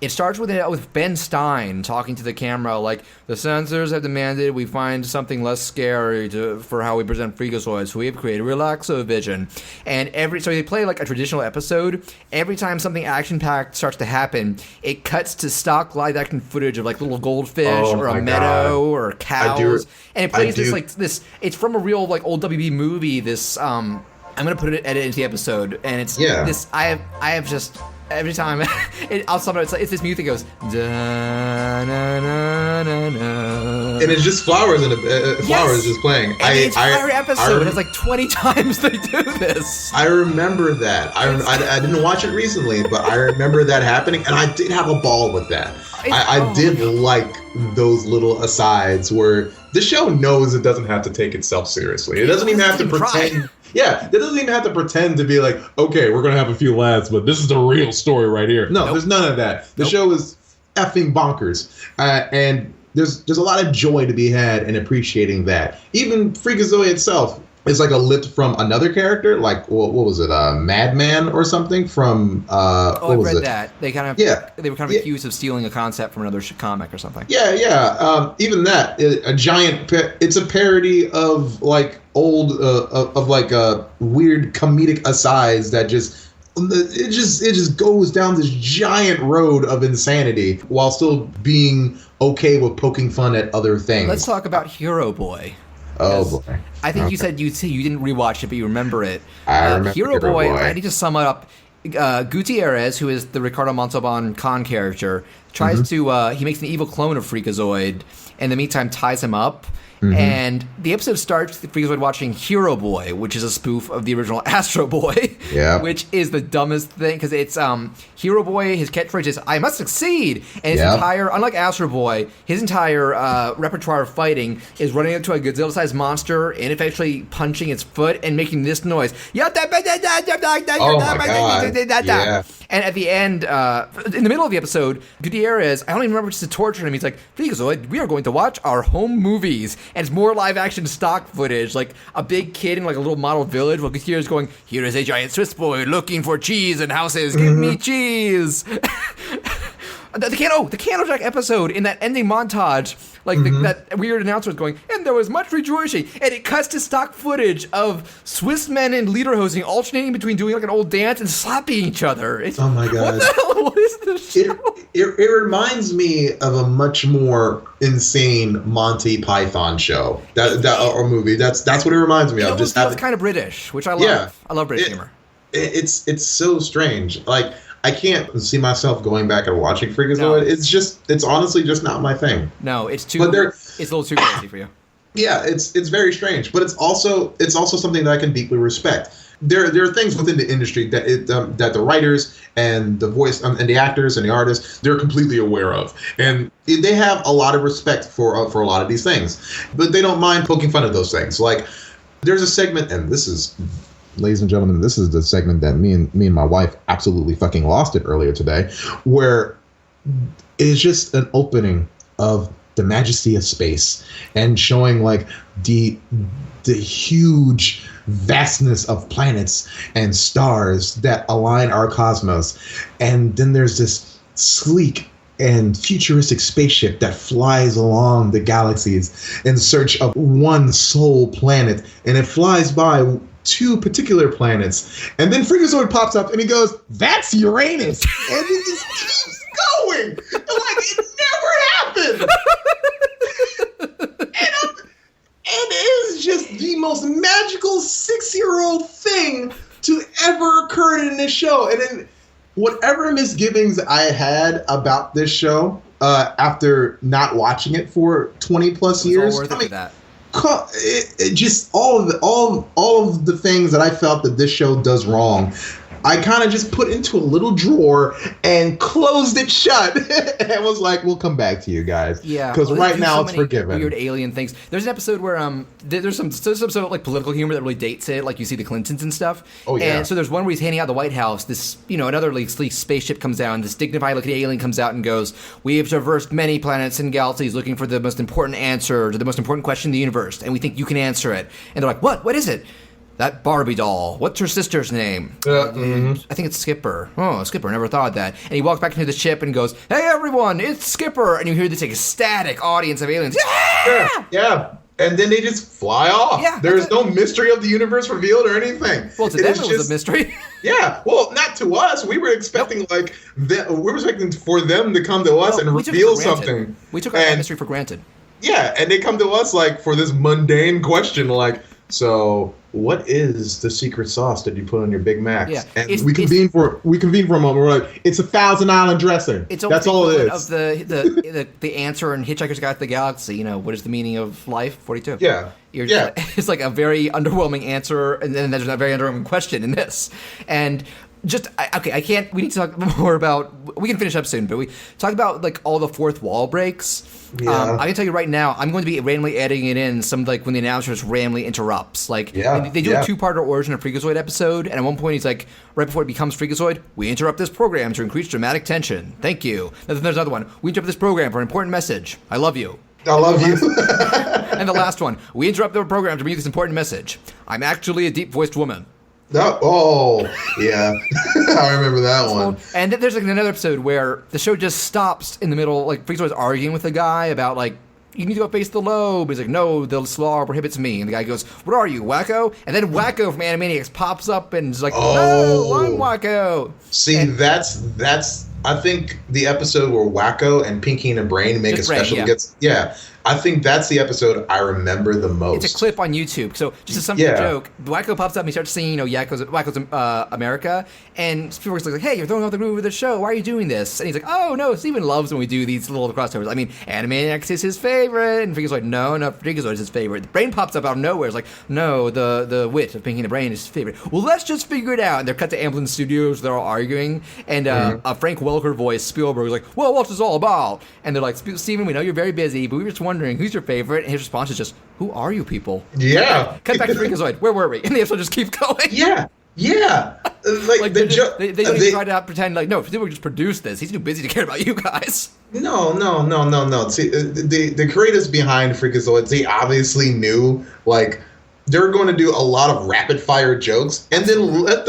It starts with Ben Stein talking to the camera like, "The censors have demanded we find something less scary for how we present Freakazoid, so we have created Relaxovision." And so they play like a traditional episode. Every time something action-packed starts to happen, it cuts to stock live-action footage of like little goldfish or a meadow or cows. And it plays this. It's from a real like old WB movie. This I'm gonna put it into the episode, and it's this. I have just. Every time, I'll sum it up. It's this music that goes da na na na na, and it's just flowers and flowers just playing. And the entire episode has like 20 times they do this. I remember that. I didn't watch it recently, but I remember that happening, and I did have a ball with that. I did like those little asides where the show knows it doesn't have to take itself seriously. It doesn't even have to pretend. Yeah, it doesn't even have to pretend to be like, okay, we're going to have a few laughs, but this is the real story right here. No, there's none of that. The show is effing bonkers. And there's a lot of joy to be had in appreciating that. Even Freakazoid itself is like a lift from another character, like, what was it, Madman or something from, I read that. They were kind of accused of stealing a concept from another comic or something. Yeah. Even that, it's a parody of like old, of like weird comedic asides that it just goes down this giant road of insanity while still being okay with poking fun at other things. Let's talk about Hero Boy. Oh boy! I think you said you didn't rewatch it, but you remember it. I remember Hero Boy. I need to sum it up. Gutierrez, who is the Ricardo Montalban Khan character, tries to. He makes an evil clone of Freakazoid. In the meantime, ties him up. And the episode starts with Freakazoid watching Hero Boy, which is a spoof of the original Astro Boy, which is the dumbest thing, because it's Hero Boy, his catchphrase is, "I must succeed," and his entire, unlike Astro Boy, his entire repertoire of fighting is running up to a Godzilla-sized monster, ineffectually punching its foot and making this noise. Oh my God. Yeah. And at the end, in the middle of the episode, Gutierrez, I don't even remember just to torture him. He's like, "Freakazoid, we are going to watch our home movies." And it's more live action stock footage, like a big kid in like a little model village while Gutierrez going, "Here is a giant Swiss boy looking for cheese and houses. Give me cheese." The Candle Jack episode, in that ending montage, Like that weird announcer was going, and there was much rejoicing, and it cuts to stock footage of Swiss men in lederhosen alternating between doing like an old dance and slapping each other. Oh my god! What the hell? What is this show? It reminds me of a much more insane Monty Python show or movie. That's what it reminds me of. Just feels kind of British, which I love. Yeah, I love British humor. It's so strange. Like, I can't see myself going back and watching Freakazoid. No. It's honestly just not my thing. No, it's a little too crazy for you. Yeah, it's very strange, but it's also something that I can deeply respect. There are things within the industry that the writers and the voice and the actors and the artists, they're completely aware of, and they have a lot of respect for a lot of these things, but they don't mind poking fun of those things. Like, there's a segment, and this is, ladies and gentlemen, this is the segment that me and my wife absolutely fucking lost it earlier today, where it's just an opening of the majesty of space and showing like the huge vastness of planets and stars that align our cosmos. And then there's this sleek and futuristic spaceship that flies along the galaxies in search of one sole planet, and it flies by 2 particular planets, and then Freakazoid pops up and he goes, "That's Uranus," and he just keeps going like it never happened. And it is just the most magical 6-year-old thing to ever occur in this show. And then whatever misgivings I had about this show after not watching it for 20 plus years, all worth it for that. It just all of the things that I felt that this show does wrong, I kind of just put into a little drawer and closed it shut and was like, we'll come back to you guys. Yeah. Because right now it's forgiven. Weird alien things. There's an episode where there's some episode like political humor that really dates it. Like you see the Clintons and stuff. Oh, yeah. And so there's one where he's handing out the White House. This, another like sleek spaceship comes down. This dignified looking alien comes out and goes, "We have traversed many planets and galaxies looking for the most important answer to the most important question in the universe. And we think you can answer it." And they're like, "What? What is it?" "That Barbie doll. What's her sister's name?" I think it's Skipper. Oh, Skipper. Never thought of that. And he walks back into the ship and goes, "Hey, everyone, it's Skipper." And you hear this ecstatic audience of aliens. Yeah! Yeah. And then they just fly off. Yeah, there's no mystery of the universe revealed or anything. Well, to them it was a mystery. Yeah. Well, not to us. We were expecting we were expecting for them to come to us and reveal something. We took our mystery for granted. Yeah, and they come to us like for this mundane question, like, so what is the secret sauce that you put on your Big Macs? Yeah, and we convene for a moment. We're like, it's 1,000 Island dressing. That's all it is. Of the answer in Hitchhiker's Guide to the Galaxy. What is the meaning of life? 42. Yeah. It's like a very underwhelming answer, and then there's a very underwhelming question in this. And we need to talk more about, we can finish up soon, but we talk about like all the fourth wall breaks. Yeah. I can tell you right now, I'm going to be randomly adding it in some like when the announcer just randomly interrupts. Like they do a 2-parter origin of Freakazoid episode, and at one point he's like, right before it becomes Freakazoid, "We interrupt this program to increase dramatic tension. Thank you." Then there's another one. "We interrupt this program for an important message. I love you." I love you. And the last one. "We interrupt the program to bring you this important message. I'm actually a deep-voiced woman." Oh, yeah. I remember that one. And then there's like another episode where the show just stops in the middle, like Freakazoid's arguing with the guy about like, "You need to go face the lobe." He's like, "No, the law prohibits me." And the guy goes, "What are you, wacko?" And then Wacko from Animaniacs pops up and is like, "No, I'm Wacko." See, that's I think the episode where Wacko and Pinky and the Brain make a special guest. Yeah. I think that's the episode I remember the most. It's a clip on YouTube. So just as some joke, Wacko pops up and he starts singing, Wacko's America. And Spielberg's like, "Hey, you're throwing off the groove of the show. Why are you doing this?" And he's like, "Oh, no, Steven loves when we do these little crossovers. I mean, Animaniacs is his favorite." And Freakazoid's like, no, Freakazoid is his favorite. The Brain pops up out of nowhere. It's like, "No, the wit of Pinky and the Brain is his favorite." "Well, let's just figure it out." And they're cut to Amblin Studios. They're all arguing. And a Frank Welker voice, Spielberg, is like, "Well, what's this all about?" And they're like, "Steven, we know you're very busy, but we were just wondering, who's your favorite?" And his response is just, "Who are you people?" Yeah. Cut back to Freakazoid. Where were we? And the episode just keeps going. Yeah. Like they don't even try to pretend like, no, Spielberg just produced this. He's too busy to care about you guys. No. See, the creators behind Freakazoid, they obviously knew like they're going to do a lot of rapid fire jokes, and then let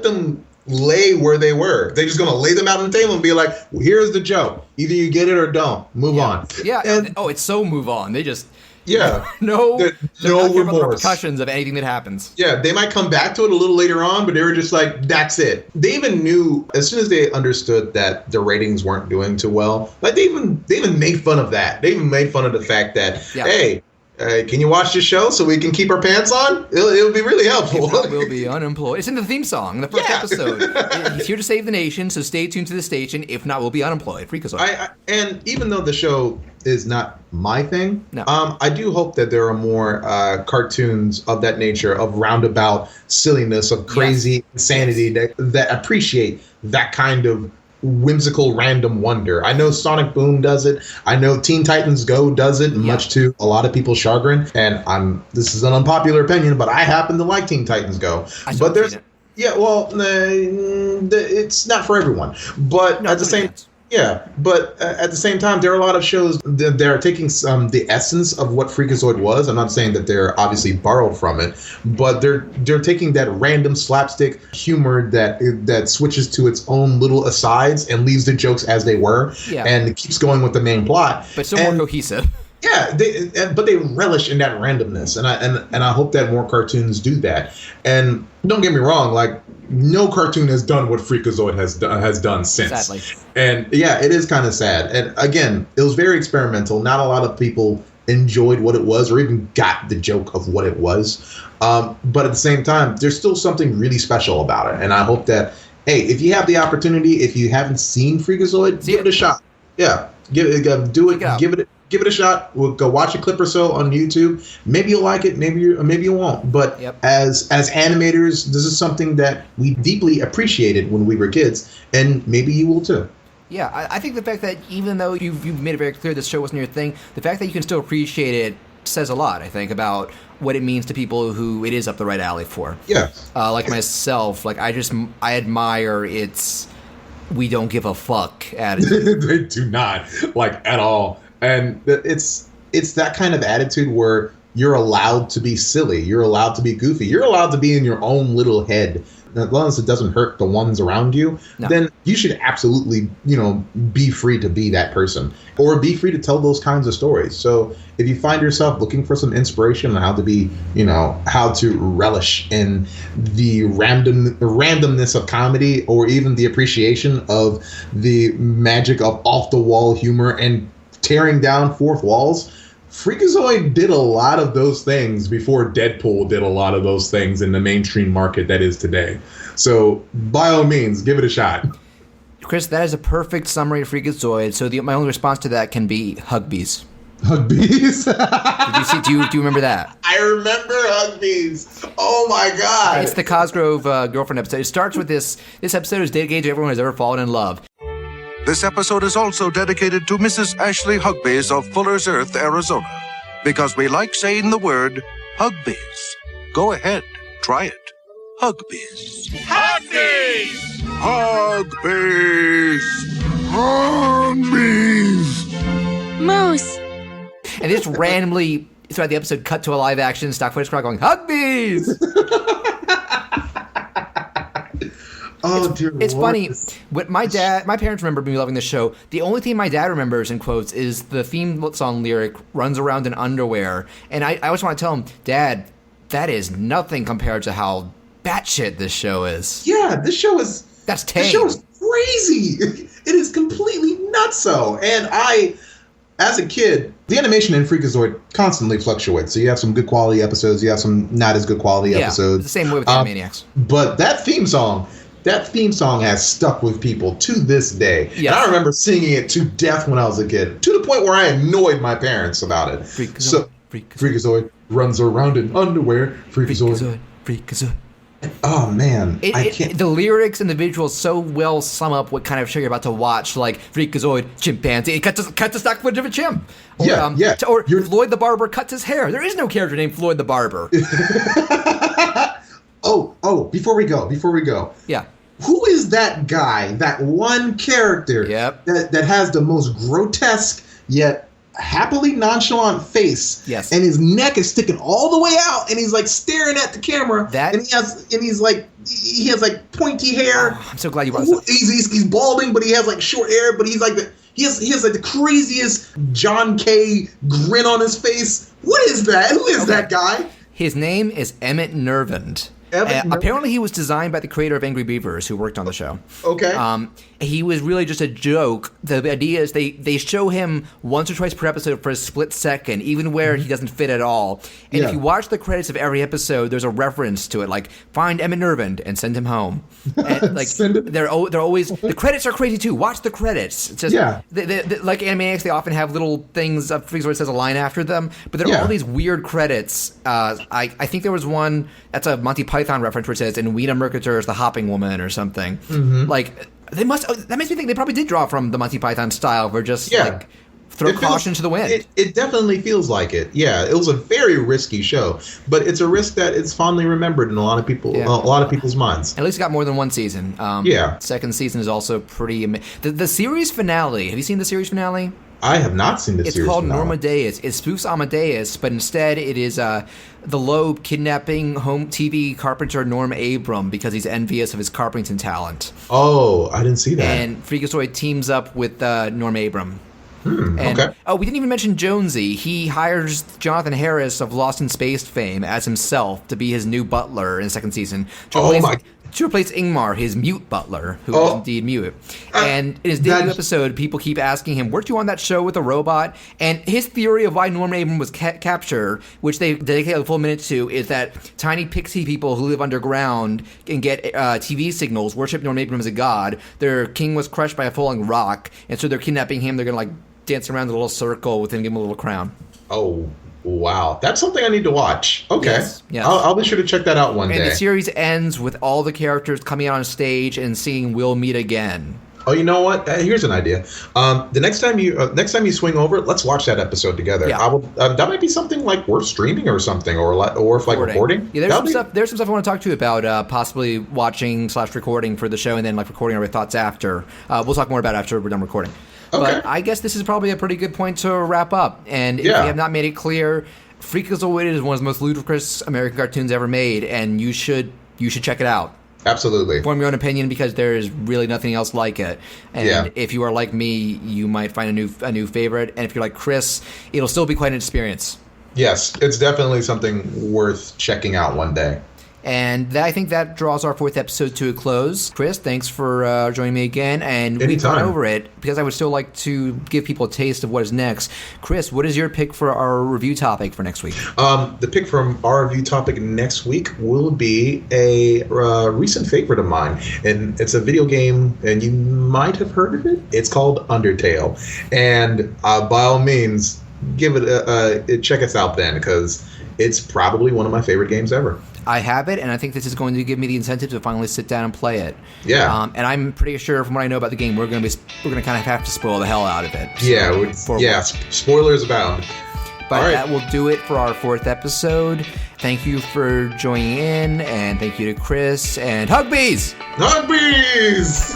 them lay where they were. They're just going to lay them out on the table and be like, well, here's the joke. Either you get it or don't. Move on. Yeah. And, it's so move on. They just no remorse. The repercussions of anything that happens. Yeah, they might come back to it a little later on, but they were just like, that's it. They even knew as soon as they understood that the ratings weren't doing too well. Like they even made fun of that. They even made fun of the fact that hey. Can you watch this show so we can keep our pants on? It'll be really helpful. We'll be unemployed. It's in the theme song, the first episode. He's here to save the nation, so stay tuned to the station. If not, we'll be unemployed. Freakazoid. And even though the show is not my thing, I do hope that there are more cartoons of that nature, of roundabout silliness, of crazy insanity that appreciate that kind of whimsical random wonder. I know Sonic Boom does it. I know Teen Titans Go does it, much to a lot of people's chagrin. And this is an unpopular opinion, but I happen to like Teen Titans Go. But there's it's not for everyone. But at the same at the same time, there are a lot of shows that are taking the essence of what Freakazoid was. I'm not saying that they're obviously borrowed from it, but they're taking that random slapstick humor that switches to its own little asides and leaves the jokes as they were, and it keeps going with the main plot. But still more cohesive. Yeah, but they relish in that randomness, and I hope that more cartoons do that. And don't get me wrong, like no cartoon has done what Freakazoid has done since. Sadly. And yeah, it is kind of sad. And again, it was very experimental. Not a lot of people enjoyed what it was or even got the joke of what it was. But at the same time, there's still something really special about it. And I hope that, hey, if you have the opportunity, if you haven't seen Freakazoid, give it a shot. Yeah, give it a shot. We'll go watch a clip or so on YouTube. Maybe you'll like it. Maybe you won't. But as animators, this is something that we deeply appreciated when we were kids, and maybe you will too. Yeah, I think the fact that even though you've made it very clear this show wasn't your thing, the fact that you can still appreciate it says a lot, I think, about what it means to people who it is up the right alley for. Yeah. Like myself, like I admire its we don't give a fuck attitude. They do not, like, at all. And it's that kind of attitude where you're allowed to be silly. You're allowed to be goofy. You're allowed to be in your own little head. As long as it doesn't hurt the ones around you, then you should absolutely, be free to be that person or be free to tell those kinds of stories. So if you find yourself looking for some inspiration on how to be, how to relish in the randomness of comedy, or even the appreciation of the magic of off-the-wall humor and tearing down fourth walls, Freakazoid did a lot of those things before Deadpool did a lot of those things in the mainstream market that is today. So, by all means, give it a shot. Chris, that is a perfect summary of Freakazoid. So my only response to that can be HUGBEES. HUGBEES? Do you remember that? I remember HUGBEES. Oh my God. It's the Cosgrove girlfriend episode. It starts with this episode is dedicated to everyone who has ever fallen in love. This episode is also dedicated to Mrs. Ashley HUGBEES of Fuller's Earth, Arizona, because we like saying the word HUGBEES. Go ahead, try it. HUGBEES. HUGBEES! HUGBEES! HUGBEES! Moose! And this randomly, throughout the episode, cut to a live action stock footage crowd going, HUGBEES! Oh, dear It's Lord. funny. What my parents remember me loving the show. The only thing my dad remembers, in quotes, is the theme song lyric, runs around in underwear. And I always want to tell him, Dad, that is nothing compared to how batshit this show is. Yeah, this show is... That's tame. This show is crazy. It is completely nutso. And as a kid, the animation in Freakazoid constantly fluctuates. So you have some good quality episodes, you have some not as good quality episodes. The same way with Animaniacs. But that theme song has stuck with people to this day. Yes. And I remember singing it to death when I was a kid, to the point where I annoyed my parents about it. Freakazoid runs around in underwear. Freakazoid. Oh, man. I can't. The lyrics and the visuals so well sum up what kind of show you're about to watch, like Freakazoid, chimpanzee. It cuts the stock footage of a chimp. Or, or Floyd the Barber cuts his hair. There is no character named Floyd the Barber. Oh, before we go. Yeah. Who is that guy, that one character that has the most grotesque yet happily nonchalant face. Yes. And his neck is sticking all the way out, and he's like staring at the camera. That- and he has like pointy hair. I'm so glad you brought this up. He's balding, but he has like short hair. But he's like he has like the craziest John K. grin on his face. What is that? Who is that guy? His name is Emmett Nervand. Apparently, he was designed by the creator of Angry Beavers, who worked on the show. Okay. He was really just a joke. The idea is they show him once or twice per episode for a split second, even where he doesn't fit at all. And if you watch the credits of every episode, there's a reference to it, like find Emmett Nervand and send him home. And, like they're always the credits are crazy too. Watch the credits. It's just like Animaniacs, they often have little things. Freakazoid says a line after them, but there are all these weird credits. I think there was one that's a Monty Python reference where it says, "And Weena Mercator is the hopping woman" or something. Like they must. That makes me think they probably did draw from the Monty Python style, where just like throw caution to the wind. It definitely feels like it. Yeah, it was a very risky show, but it's a risk that it's fondly remembered in a lot of people's minds. At least it got more than one season. Second season is also pretty. The series finale. Have you seen the series finale? I have not seen the series finale. It's called Normadeus. It spoofs Amadeus, but instead it is the Loeb kidnapping home TV carpenter Norm Abram because he's envious of his carpenting talent. Oh, I didn't see that. And Freakazoid teams up with Norm Abram. Okay. Oh, we didn't even mention Jonesy. He hires Jonathan Harris of Lost in Space fame as himself to be his new butler in the second season. To replace Ingmar, his mute butler, who is indeed mute. And in his debut episode, people keep asking him, weren't you on that show with a robot? And his theory of why Norm Abram was captured, which they dedicate a full minute to, is that tiny pixie people who live underground and get TV signals worship Norm Abram as a god. Their king was crushed by a falling rock, and so they're kidnapping him. They're going to, like, dance around in a little circle with him and give him a little crown. Oh, wow. That's something I need to watch. Okay. Yes. I'll be sure to check that out one day. And the series ends with all the characters coming out on stage and singing "We'll Meet Again." Oh, you know what? Here's an idea. The next time you swing over, let's watch that episode together. Yeah. I will. That might be something like worth streaming or something, or if like recording. Yeah, there's some stuff I want to talk to you about. Possibly watching / recording for the show, and then like recording our thoughts after. We'll talk more about it after we're done recording. Okay. But I guess this is probably a pretty good point to wrap up. And if we have not made it clear, Freakazoid is one of the most ludicrous American cartoons ever made, and you should check it out. Absolutely. Form your own opinion because there is really nothing else like it. And if you are like me, you might find a new favorite. And if you're like Chris, it'll still be quite an experience. Yes, it's definitely something worth checking out one day. And I think that draws our fourth episode to a close. Chris, thanks for joining me again. And we've gone over it because I would still like to give people a taste of what is next. Chris, what is your pick for our review topic for next week? The pick from our review topic next week will be a recent favorite of mine. And it's a video game, and you might have heard of it. It's called Undertale. And by all means, give it check us out then, because it's probably one of my favorite games ever. I have it, and I think this is going to give me the incentive to finally sit down and play it. Yeah. And I'm pretty sure, from what I know about the game, we're going to kind of have to spoil the hell out of it. Spoilers abound. But that will do it for our fourth episode. Thank you for joining in, and thank you to Chris, and HUGBEES! HUGBEES!